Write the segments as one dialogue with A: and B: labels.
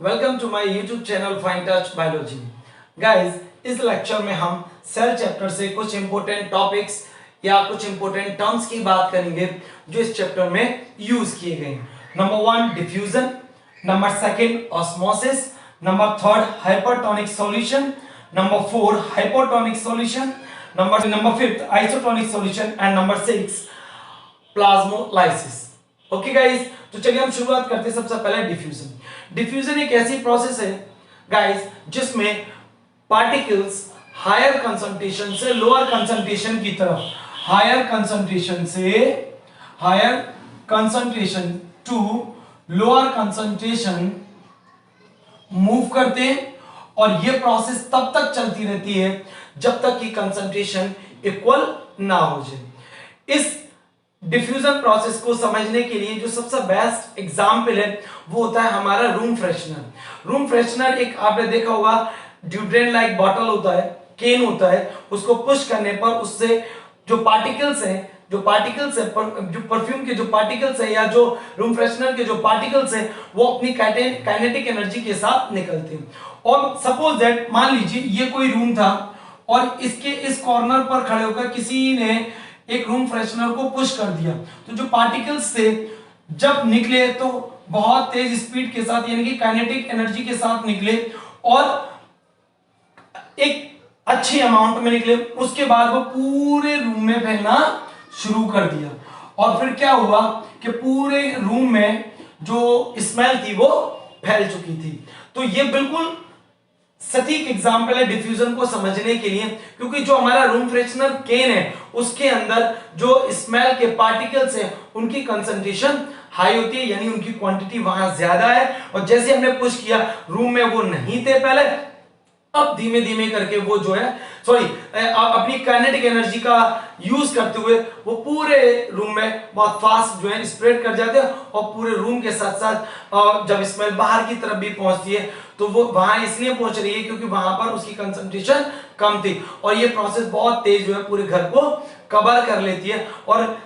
A: Welcome to my YouTube channel fine touch biology. Guys, इस lecture में हम cell chapter से कुछ इंपॉर्टेंट टॉपिक्स या कुछ इंपॉर्टेंट टर्म्स की बात करेंगे जो इस चैप्टर में यूज किए गए। Number 1 diffusion, number 2 osmosis, number 3 hypertonic solution, number 4 hypotonic solution, number 5 isotonic solution and number 6 plasmolysis. Okay guys, तो चलिए हम शुरुआत करते हैं। सबसे पहले डिफ्यूजन। डिफ्यूजन एक ऐसी प्रोसेस है गाइस जिसमें पार्टिकल्स हायर कंसंट्रेशन से लोअर कंसंट्रेशन की तरफ, higher concentration to lower concentration move करते हैं और यह प्रोसेस तब तक चलती रहती है जब तक कि कंसंट्रेशन इक्वल ना हो जाए। इस डिफ्यूजन प्रोसेस को समझने के लिए जो सबसे बेस्ट एग्जाम्पल है वो होता है हमारा रूम फ्रेशनर। रूम फ्रेशनर एक आपने देखा होगा ड्यूड्रेन लाइक बॉटल होता है, केन होता है, उसको पुश करने पर उससे जो पार्टिकल्स है जो परफ्यूम के जो पार्टिकल्स है या जो रूम फ्रेशनर के जो पार्टिकल्स है वो अपनी काइनेटिक एनर्जी के साथ निकलते हैं। और सपोज दैट मान लीजिए ये कोई रूम था और इसके इस कॉर्नर पर खड़े होकर किसी ने एक रूम फ्रेशनर को पुश कर दिया, तो जो पार्टिकल्स थे जब निकले तो बहुत तेज स्पीड के साथ यानी कि काइनेटिक एनर्जी के साथ निकले और एक अच्छी अमाउंट में निकले। उसके बाद वो पूरे रूम में फैलना शुरू कर दिया और फिर क्या हुआ कि पूरे रूम में जो स्मेल थी वो फैल चुकी थी। तो ये बिल्कुल सटीक एग्जाम्पल है डिफ्यूजन को समझने के लिए, क्योंकि जो हमारा रूम फ्रेशनर केन है उसके अंदर जो स्मेल के पार्टिकल्स हैं उनकी कंसंट्रेशन हाई होती है, यानी उनकी क्वांटिटी वहां ज्यादा है। और जैसे हमने पुश किया रूम में वो नहीं थे पहले, अब धीमे धीमे करके वो जो है अपनी काइनेटिक एनर्जी का यूज करते हुए वो पूरे रूम में बहुत फास्ट जो है स्प्रेड कर जाते हैं और पूरे रूम के साथ साथ जब स्मेल बाहर की तरफ भी पहुंचती है तो वो वहां इसलिए पहुंच रही है क्योंकि वहां पर उसकी कंसंट्रेशन कम थी और ये प्रोसेस बहुत तेज जो है पूरे घर को कवर कर लेती है और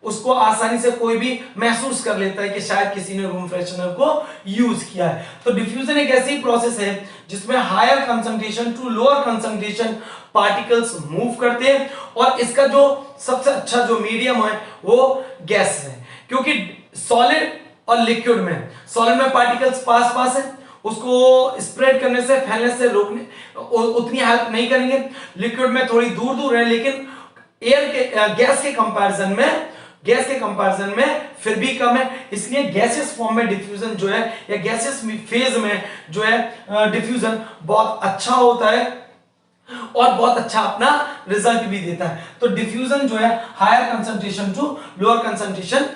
A: उसको आसानी से कोई भी महसूस कर लेता है कि शायद किसी ने रूम फ्रेशनर को यूज किया है। तो डिफ्यूजन एक ऐसी प्रोसेस है जिसमें higher concentration to lower concentration particles move करते हैं और इसका जो सबसे अच्छा जो मीडियम है वो गैस है, क्योंकि सॉलिड और लिक्विड में पार्टिकल्स पास पास है, उसको स्प्रेड करने से फैलने से रोकने उतनी हेल्प नहीं करेंगे। लिक्विड में थोड़ी दूर दूर है, लेकिन गैस के कंपैरिजन में फिर भी कम है, इसलिए गैसियस फॉर्म में डिफ्यूजन जो है या गैसियस फेज में जो है डिफ्यूजन बहुत अच्छा होता है और बहुत अच्छा अपना रिजल्ट भी देता है। तो डिफ्यूजन जो है higher concentration to lower concentration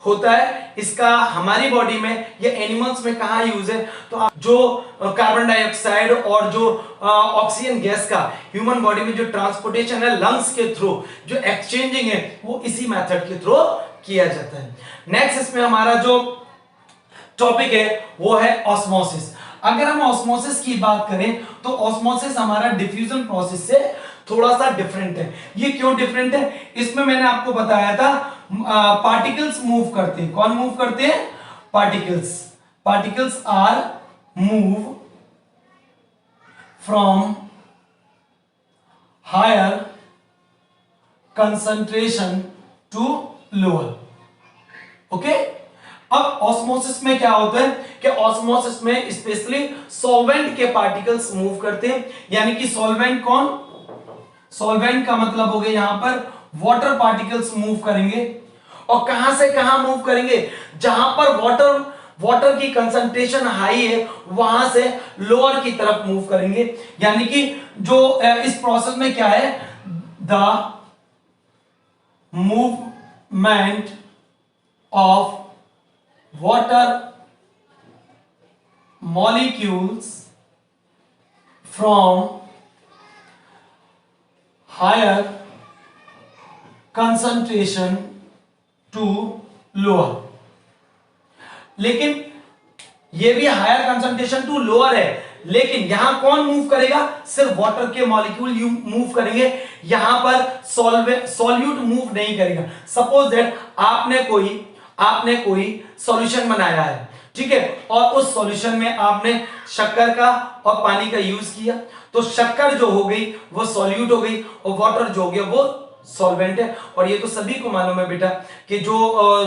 A: होता है। इसका हमारी बॉडी में या एनिमल्स में कहाँ यूज है, तो जो कार्बन डाइऑक्साइड और जो ऑक्सीजन गैस का ह्यूमन बॉडी में जो ट्रांसपोर्टेशन है लंग्स के थ्रू, जो एक्सचेंजिंग है वो इसी मेथड के थ्रू किया जाता है। नेक्स्ट इसमें हमारा जो टॉपिक है वो है ऑस्मोसिस। अगर हम ऑस्मोसिस की बात करें तो ऑस्मोसिस हमारा डिफ्यूजन प्रोसेस से थोड़ा सा डिफरेंट है। ये क्यों डिफरेंट है? इसमें मैंने आपको बताया था पार्टिकल्स मूव करते हैं। कौन मूव करते हैं? Particles are move from higher concentration to lower. Okay, अब ऑस्मोसिस में क्या होता है कि ऑस्मोसिस में स्पेशली सॉल्वेंट के पार्टिकल्स मूव करते हैं, यानी कि सॉल्वेंट कौन? सॉल्वेंट का मतलब हो गया यहां पर वाटर पार्टिकल्स मूव करेंगे और कहां से कहां मूव करेंगे? जहां पर वाटर की कंसंट्रेशन हाई है वहां से लोअर की तरफ मूव करेंगे। यानी कि जो इस प्रोसेस में क्या है, the movement of water molecules from higher concentration to lower. लेकिन ये भी हायर कंसंट्रेशन टू लोअर है, लेकिन यहां कौन मूव करेगा? सिर्फ वाटर के मॉलिक्यूल मूव करेंगे, यहां पर सॉल्यूट मूव नहीं करेगा। सपोज दैट आपने कोई सॉल्यूशन बनाया है, ठीक है, और उस सॉल्यूशन में आपने शक्कर का और पानी का यूज किया, तो शक्कर जो हो गई वो सॉल्यूट हो गई और वाटर जो हो गया वो सॉल्वेंट है। और ये तो सभी को मालूम है बेटा कि जो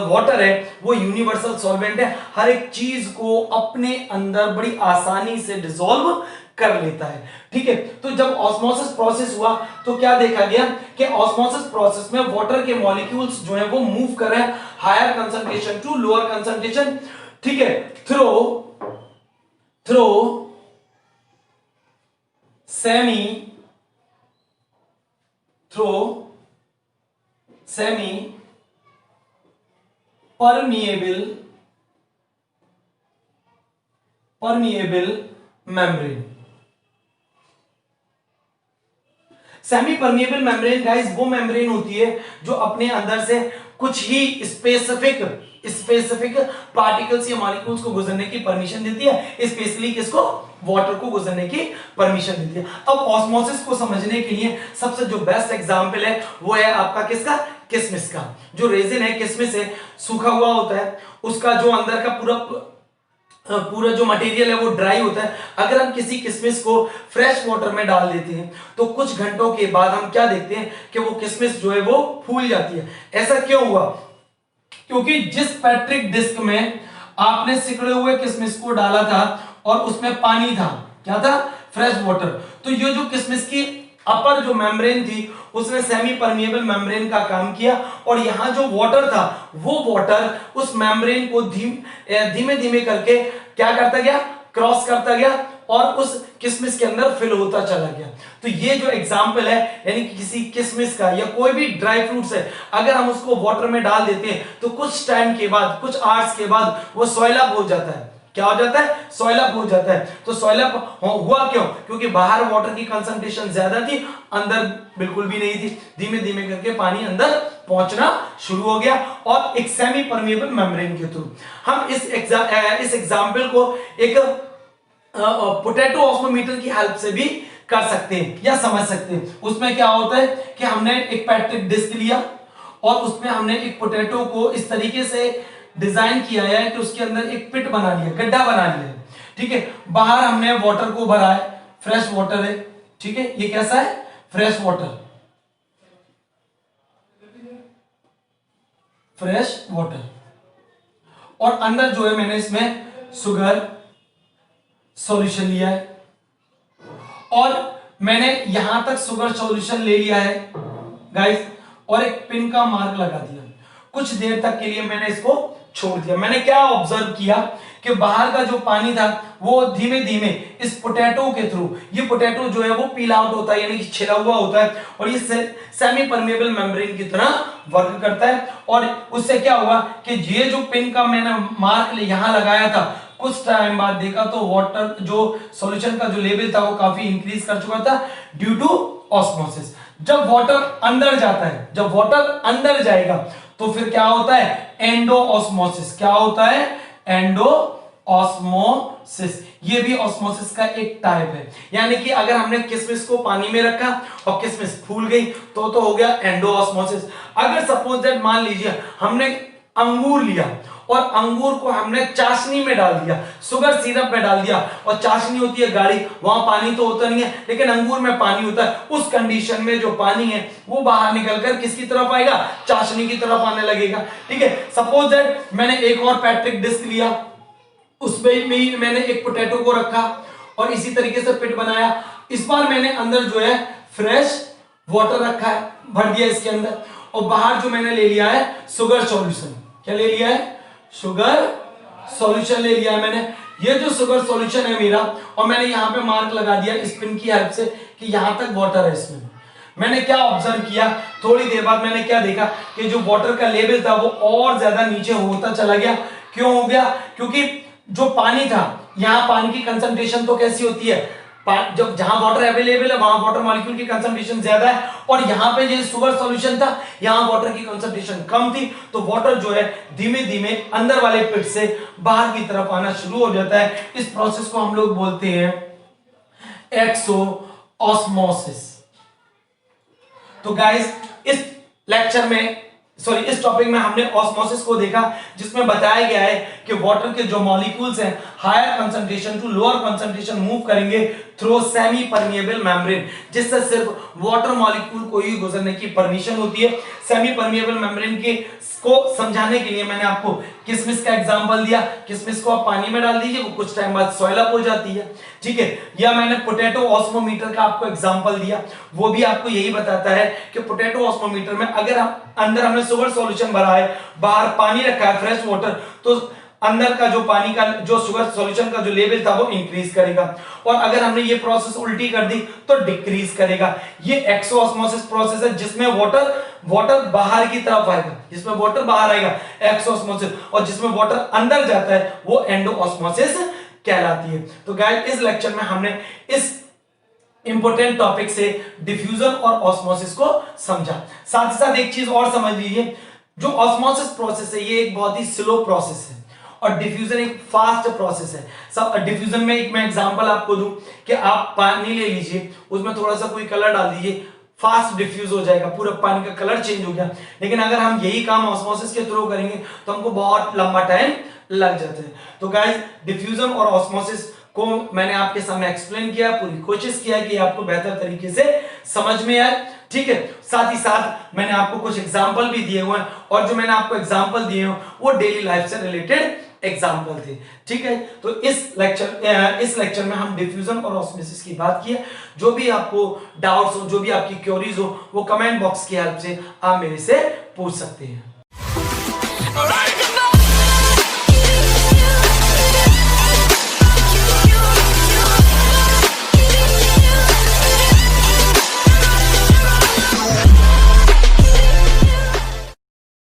A: वाटर है वो यूनिवर्सल सॉल्वेंट है, हर एक चीज को अपने अंदर बड़ी आसानी से डिसॉल्व कर लेता है। ठीक है, तो जब ऑस्मोसिस प्रोसेस हुआ तो क्या देखा गया कि ऑस्मोसिस प्रोसेस में वाटर के मॉलिक्यूल्स जो है वो मूव कर रहे हैं higher concentration to lower concentration. ठीक है, through semi permeable membrane. Semi permeable membrane guys वो मेम्ब्रेन होती है जो अपने अंदर से कुछ ही स्पेसिफिक पार्टिकल्स या मॉलिक्यूल्स को गुजरने की परमिशन देती है, स्पेशली किसको, वाटर को गुजरने की परमिशन देती है। अब ऑस्मोसिस को समझने के लिए सबसे जो बेस्ट एग्जांपल है वो है आपका किसका, किशमिश का। जो रेजिन है किशमिश है, सूखा हुआ होता है, उसका जो अंदर का पूरा जो मटेरियल है वो ड्राई होता है। अगर हम किसी किशमिश को फ्रेश वाटर में डाल देते हैं तो कुछ घंटों के बाद हम क्या देखते हैं कि वो किशमिश जो है वो फूल जाती है। ऐसा क्यों हुआ, क्योंकि जिस पैट्रिक डिस्क में आपने सिकुड़े हुए किशमिश को डाला था और उसमें पानी था, क्या था, फ्रेश वाटर, तो ये जो किशमिश की अपर जो मेम्ब्रेन थी उसने सेमी परमिएबल मेम्ब्रेन का काम किया और यहां जो वाटर था वो वाटर उस मेम्ब्रेन को धीमे धीमे करके क्या करता गया, क्रॉस करता गया और उस किशमिश के अंदर फिल होता चला गया। तो ये जो एग्जांपल है यानी कि किसी किशमिश का या कोई भी ड्राई फ्रूट्स है, अगर हम उसको वाटर में डाल देते हैं तो कुछ टाइम के बाद, कुछ आवर्स के बाद वो सॉइल अप हो जाता है। क्या हो जाता है, सॉइल अप हो जाता है। तो सॉइल अप हुआ क्यों, क्योंकि बाहर वाटर की कंसंट्रेशन ज्यादा थी, अंदर बिल्कुल भी नहीं थी। धीमे धीमे करके पानी अंदर पहुंचना शुरू हो गया और एक सेमी परमिएबल मेम्ब्रेन के थ्रू हम इस एग्जांपल को एक पोटैटो ऑस्मोमीटर की हेल्प से भी कर सकते हैं या समझ सकते हैं। उसमें क्या होता है कि हमने एक पैट्रिक डिस्क लिया और उसमें हमने एक पोटैटो को इस तरीके से डिजाइन किया है कि उसके अंदर एक पिट बना लिया, गड्ढा बना लिया। ठीक है, बाहर हमने वाटर को भरा है, फ्रेश वाटर है। ठीक है, ये कैसा है, फ्रेश वाटर, और अंदर जो है मैंने इसमें शुगर सॉल्यूशन लिया है और मैंने यहां तक शुगर सॉल्यूशन ले लिया है गाइस और एक पिन का मार्क लगा दिया। कुछ देर तक के लिए मैंने इसको छोड़ दिया। मैंने क्या ऑब्जर्व किया कि बाहर का जो पानी था वो धीमे धीमे इस पोटैटो के थ्रू, ये पोटैटो जो है वो पील आउट होता है यानी कि छिला हुआ होता है और ये सेमी परमिएबल मेम्ब्रेन की तरह वर्क करता है। और उससे क्या हुआ कि ये जो पिन का मैंने मार्क यहां लगाया था, कुछ टाइम बाद देखा तो वाटर जो सॉल्यूशन का जो लेवल था वो काफी इंक्रीज कर चुका था ड्यू टू ऑस्मोसिस। जब वाटर अंदर जाता है, जब वाटर अंदर जाएगा तो फिर क्या होता है, एंडो ऑस्मोसिस। क्या होता है, एंडो ऑस्मोसिस। ये भी ऑस्मोसिस का एक टाइप है। यानी कि अगर हमने किशमिश को पानी में रखा और किशमिश फूल गई तो हो गया एंडो ऑस्मोसिस। अगर सपोज दैट मान लीजिए हमने अंगूर लिया और अंगूर को हमने चाशनी में डाल दिया, शुगर सिरप में डाल दिया, और चाशनी होती है गाढ़ी, वहां पानी तो होता नहीं है लेकिन अंगूर में पानी होता है। उस कंडीशन में जो पानी है वो बाहर निकलकर किसकी तरफ आएगा, चाशनी की तरफ आने लगेगा। ठीक है, सपोज दैट मैंने एक और पैट्रिक डिस्क लिया, उसमें भी मैंने एक पोटैटो को रखा और इसी तरीके से पिट बनाया। इस बार मैंने अंदर जो है फ्रेश वाटर रखा है, भर दिया इसके अंदर, और बाहर जो मैंने ले लिया है शुगर सॉल्यूशन। क्या ले लिया है, शुगर सॉल्यूशन ले लिया है मैंने। ये जो शुगर सॉल्यूशन है मेरा, और मैंने यहां पे मार्क लगा दिया स्पिन की हेल्प से कि यहां तक वाटर है इसमें। मैंने क्या ऑब्जर्व किया, थोड़ी देर बाद मैंने क्या देखा कि जो वाटर का लेवल था वो और ज्यादा नीचे होता चला गया। क्यों हो गया, क्योंकि जो पानी था, यहां पानी की कंसंट्रेशन तो कैसी होती है, जब जहां वाटर अवेलेबल है वहां वाटर मॉलिक्यूल की कंसंट्रेशन ज्यादा है, और यहां पे ये शुगर सॉल्यूशन था, यहां वाटर की कंसंट्रेशन कम थी, तो वाटर जो है धीमे धीमे अंदर वाले पिट से बाहर की तरफ आना शुरू हो जाता है। इस प्रोसेस को हम लोग बोलते हैं एक्सो ऑस्मोसिस। तो गाइस इस लेक्चर में सॉरी इस टॉपिक में हमने ऑस्मोसिस को देखा, जिसमें बताया गया है कि वाटर के जो मॉलिक्यूल्स हैं higher concentration to lower concentration move करेंगे थ्रू सेमी परमिएबल मेम्ब्रेन, जिससे सिर्फ वाटर मॉलिक्यूल को ही गुजरने की परमिशन होती है। सेमी परमिएबल मेम्ब्रेन के को समझाने के लिए मैंने आपको किशमिश का एग्जांपल दिया। किशमिश को आप पानी में डाल दीजिए, वो कुछ टाइम बाद सॉइल अप हो जाती है, ठीक है। या मैंने पोटैटो ऑस्मोमीटर का आपको एग्जांपल दिया, वो भी आपको यही बताता है कि पोटैटो ऑस्मोमीटर में अगर हम अंदर हमने शुगर सॉल्यूशन भरा है, बाहर पानी रखा है फ्रेश वाटर, तो अंदर का जो पानी का जो शुगर सॉल्यूशन का जो लेवल था वो इंक्रीज करेगा, और अगर हमने ये प्रोसेस उल्टी कर दी तो डिक्रीज करेगा। ये एक्सोऑस्मोसिस प्रोसेस है, जिसमें वाटर बाहर की तरफ आएगा, जिसमें वाटर बाहर आएगा एक्सोऑस्मोसिस, और जिसमें वाटर अंदर जाता है वो एंडोऑस्मोसिस कहलाती है। तो गाइस इस लेक्चर में हमने इस इंपॉर्टेंट टॉपिक से डिफ्यूजन और ऑस्मोसिस को समझा। साथ ही साथ एक चीज और समझ लीजिए, जो ऑस्मोसिस प्रोसेस है ये एक बहुत ही स्लो प्रोसेस है और डिफ्यूजन एक फास्ट प्रोसेस है। सब डिफ्यूजन में एक मैं एग्जांपल आपको दूं कि आप पानी ले लीजिए, उसमें थोड़ा सा कोई कलर डाल दीजिए, फास्ट डिफ्यूज हो जाएगा, पूरा पानी का कलर चेंज हो गया। लेकिन अगर हम यही काम ऑस्मोसिस के थ्रू करेंगे तो हमको बहुत लंबा टाइम लग जाता है। तो गाइस डिफ्यूजन और ऑस्मोसिस को मैंने आपके सामने एक्सप्लेन किया, पूरी कोशिश किया कि आपको बेहतर तरीके से समझ में आए, ठीक है। साथ ही साथ मैंने आपको कुछ एग्जांपल भी दिए हुए हैं, और जो मैंने आपको एग्जांपल दिए हैं वो डेली लाइफ से रिलेटेड एग्जांपल थे, ठीक है। तो इस लेक्चर में हम डिफ्यूजन और ऑस्मोसिस की बात की है। जो भी आपको डाउट्स हो, जो भी आपकी क्वेरीज हो, वो कमेंट बॉक्स की हेल्प से आप मेरे से पूछ सकते हैं।